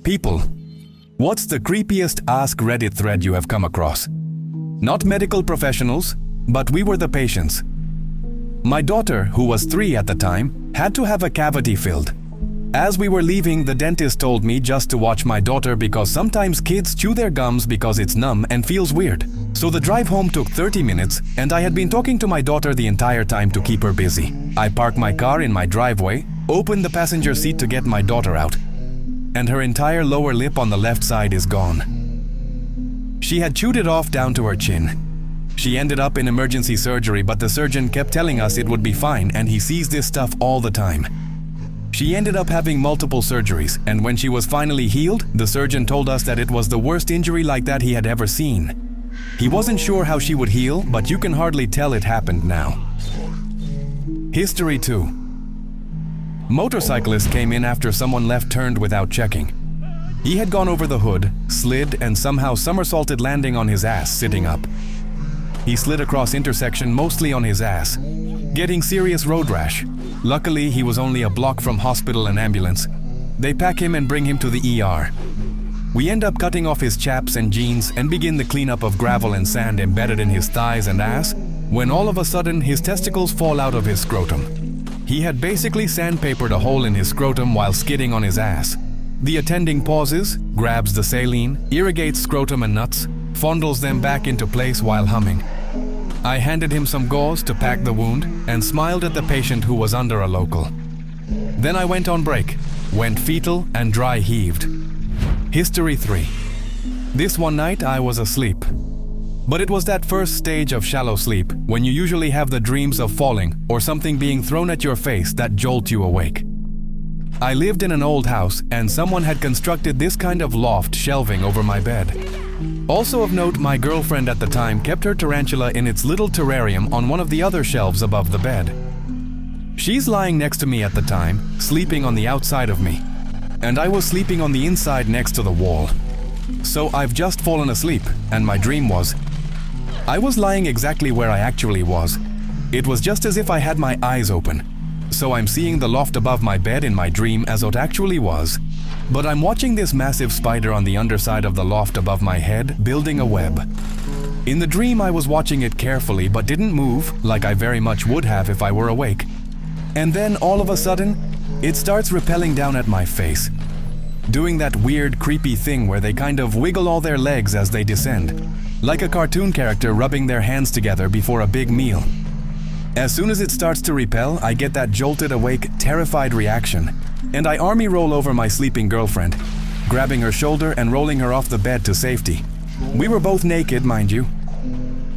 People, what's the creepiest AskReddit thread you have come across? Not medical professionals, but we were the patients. My daughter, who was 3 at the time, had to have a cavity filled. As we were leaving, the dentist told me just to watch my daughter because sometimes kids chew their gums because it's numb and feels weird. So the drive home took 30 minutes, and I had been talking to my daughter the entire time to keep her busy. I parked my car in my driveway, opened the passenger seat to get my daughter out, and her entire lower lip on the left side is gone. She had chewed it off down to her chin. She ended up in emergency surgery, but the surgeon kept telling us it would be fine, and he sees this stuff all the time. She ended up having multiple surgeries, and when she was finally healed, the surgeon told us that it was the worst injury like that he had ever seen. He wasn't sure how she would heal, but you can hardly tell it happened now. History 2. Motorcyclist came in after someone left turned without checking. He had gone over the hood, slid, and somehow somersaulted, landing on his ass sitting up. He slid across intersection mostly on his ass, getting serious road rash. Luckily, he was only a block from hospital and ambulance. They pack him and bring him to the ER. We end up cutting off his chaps and jeans and begin the cleanup of gravel and sand embedded in his thighs and ass, when all of a sudden his testicles fall out of his scrotum. He had basically sandpapered a hole in his scrotum while skidding on his ass. The attending pauses, grabs the saline, irrigates scrotum and nuts, fondles them back into place while humming. I handed him some gauze to pack the wound and smiled at the patient who was under a local. Then I went on break, went fetal and dry heaved. History 3. This one night I was asleep. But it was that first stage of shallow sleep when you usually have the dreams of falling or something being thrown at your face that jolt you awake. I lived in an old house and someone had constructed this kind of loft shelving over my bed. Also of note, my girlfriend at the time kept her tarantula in its little terrarium on one of the other shelves above the bed. She's lying next to me at the time, sleeping on the outside of me, and I was sleeping on the inside next to the wall. So I've just fallen asleep, and my dream was, I was lying exactly where I actually was. It was just as if I had my eyes open. So I'm seeing the loft above my bed in my dream as it actually was. But I'm watching this massive spider on the underside of the loft above my head building a web. In the dream I was watching it carefully but didn't move like I very much would have if I were awake. And then all of a sudden, it starts rappelling down at my face, doing that weird creepy thing where they kind of wiggle all their legs as they descend, like a cartoon character rubbing their hands together before a big meal. As soon as it starts to repel, I get that jolted awake, terrified reaction, and I army roll over my sleeping girlfriend, grabbing her shoulder and rolling her off the bed to safety. We were both naked, mind you.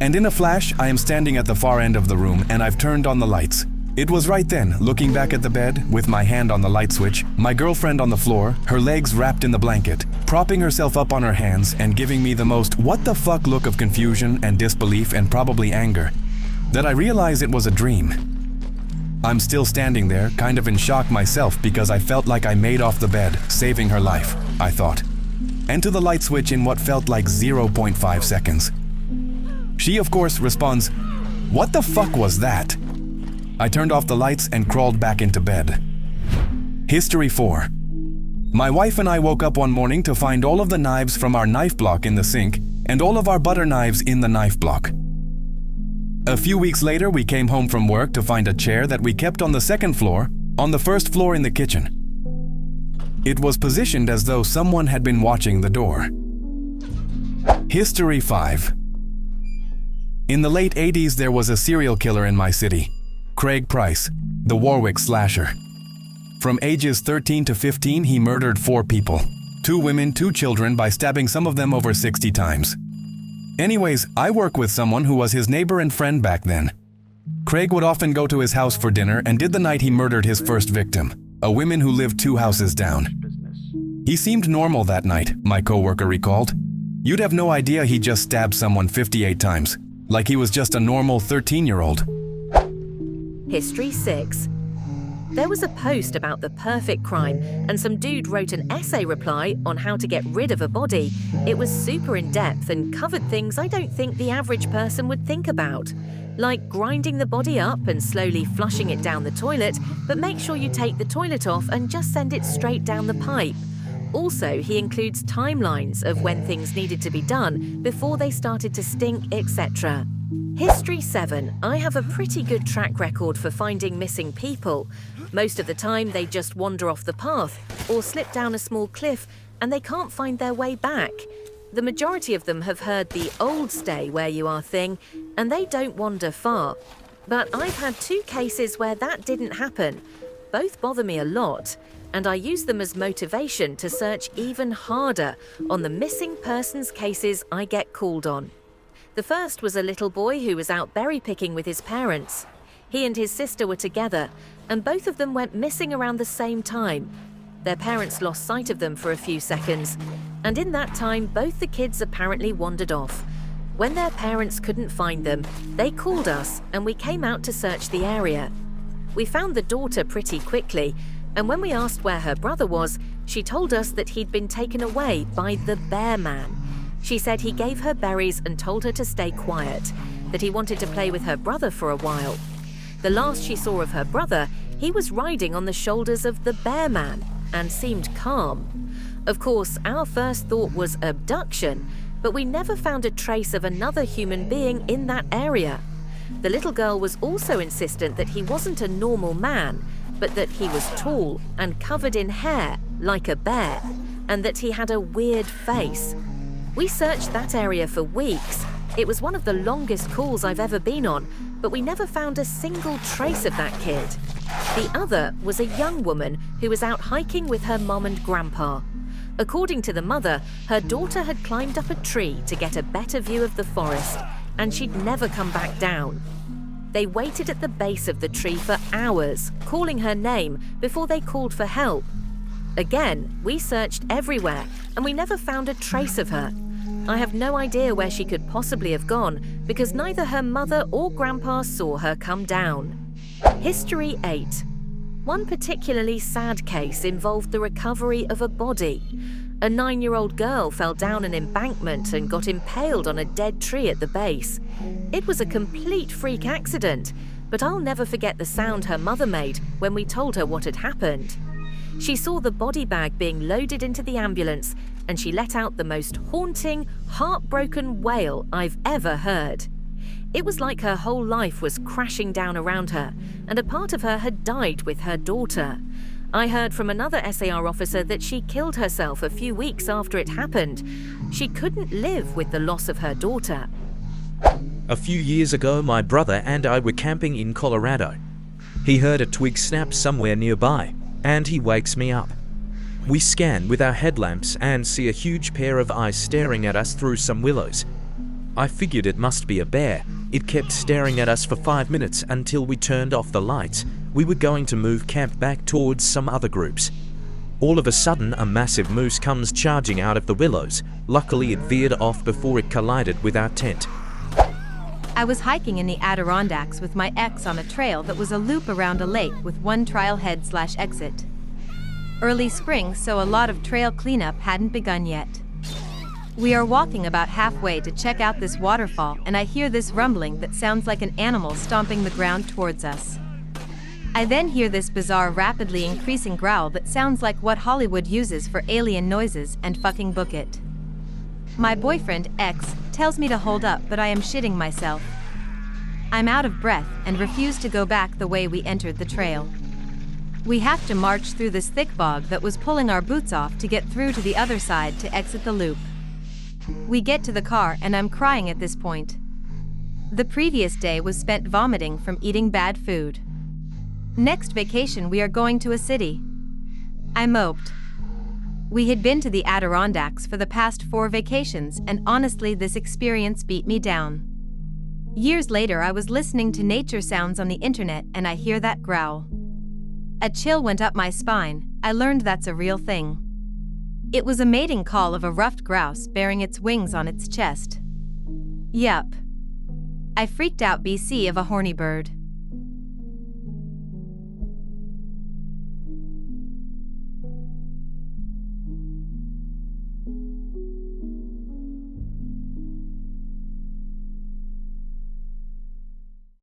And in a flash, I am standing at the far end of the room and I've turned on the lights. It was right then, looking back at the bed, with my hand on the light switch, my girlfriend on the floor, her legs wrapped in the blanket, propping herself up on her hands and giving me the most what the fuck look of confusion and disbelief and probably anger, that I realized it was a dream. I'm still standing there, kind of in shock myself because I felt like I made off the bed, saving her life, I thought. And to the light switch in what felt like 0.5 seconds. She, of course, responds, "What the fuck was that?" I turned off the lights and crawled back into bed. History 4. My wife and I woke up one morning to find all of the knives from our knife block in the sink and all of our butter knives in the knife block. A few weeks later, we came home from work to find a chair that we kept on the second floor, on the first floor in the kitchen. It was positioned as though someone had been watching the door. History 5. In the late 80s, there was a serial killer in my city, Craig Price, the Warwick slasher. From ages 13 to 15, he murdered 4 people, 2 women, 2 children, by stabbing some of them over 60 times. Anyways, I work with someone who was his neighbor and friend back then. Craig would often go to his house for dinner and did the night he murdered his first victim, a woman who lived 2 houses down. He seemed normal that night, my coworker recalled. You'd have no idea he just stabbed someone 58 times, like he was just a normal 13-year-old. History 6. There was a post about the perfect crime, and some dude wrote an essay reply on how to get rid of a body. It was super in-depth and covered things I don't think the average person would think about. like grinding the body up and slowly flushing it down the toilet, but make sure you take the toilet off and just send it straight down the pipe. Also, he includes timelines of when things needed to be done before they started to stink, etc. History 7. I have a pretty good track record for finding missing people. Most of the time, they just wander off the path or slip down a small cliff and they can't find their way back. The majority of them have heard the old stay where you are thing, and they don't wander far. But I've had 2 cases where that didn't happen. Both bother me a lot, and I use them as motivation to search even harder on the missing persons cases I get called on. The first was a little boy who was out berry picking with his parents. He and his sister were together, and both of them went missing around the same time. Their parents lost sight of them for a few seconds, and in that time both the kids apparently wandered off. When their parents couldn't find them, they called us and we came out to search the area. We found the daughter pretty quickly, and when we asked where her brother was, she told us that he'd been taken away by the bear man. She said he gave her berries and told her to stay quiet, that he wanted to play with her brother for a while. The last she saw of her brother, he was riding on the shoulders of the bear man and seemed calm. Of course, our first thought was abduction, but we never found a trace of another human being in that area. The little girl was also insistent that he wasn't a normal man, but that he was tall and covered in hair like a bear, and that he had a weird face. We searched that area for weeks. It was one of the longest calls I've ever been on, but we never found a single trace of that kid. The other was a young woman who was out hiking with her mom and grandpa. According to the mother, her daughter had climbed up a tree to get a better view of the forest, and she'd never come back down. They waited at the base of the tree for hours, calling her name before they called for help. Again, we searched everywhere, and we never found a trace of her. I have no idea where she could possibly have gone, because neither her mother or grandpa saw her come down. History 8. One particularly sad case involved the recovery of a body. A 9-year-old girl fell down an embankment and got impaled on a dead tree at the base. It was a complete freak accident, but I'll never forget the sound her mother made when we told her what had happened. She saw the body bag being loaded into the ambulance, and she let out the most haunting, heartbroken wail I've ever heard. It was like her whole life was crashing down around her, and a part of her had died with her daughter. I heard from another SAR officer that she killed herself a few weeks after it happened. She couldn't live with the loss of her daughter. A few years ago, my brother and I were camping in Colorado. He heard a twig snap somewhere nearby, and he wakes me up. We scan with our headlamps and see a huge pair of eyes staring at us through some willows. I figured it must be a bear. It kept staring at us for 5 minutes until we turned off the lights. We were going to move camp back towards some other groups. All of a sudden, a massive moose comes charging out of the willows. Luckily, it veered off before it collided with our tent. I was hiking in the Adirondacks with my ex on a trail that was a loop around a lake with one trailhead/exit. Early spring, so a lot of trail cleanup hadn't begun yet. We are walking about halfway to check out this waterfall, and I hear this rumbling that sounds like an animal stomping the ground towards us. I then hear this bizarre, rapidly increasing growl that sounds like what Hollywood uses for alien noises, and fucking book it. My boyfriend, X, tells me to hold up, but I am shitting myself. I'm out of breath and refuse to go back the way we entered the trail. We have to march through this thick bog that was pulling our boots off to get through to the other side to exit the loop. We get to the car and I'm crying at this point. The previous day was spent vomiting from eating bad food. Next vacation we are going to a city. I moped. We had been to the Adirondacks for the past 4 vacations, and honestly this experience beat me down. Years later I was listening to nature sounds on the internet and I hear that growl. A chill went up my spine. I learned that's a real thing. It was a mating call of a ruffed grouse bearing its wings on its chest. Yup. I freaked out BC of a horny bird.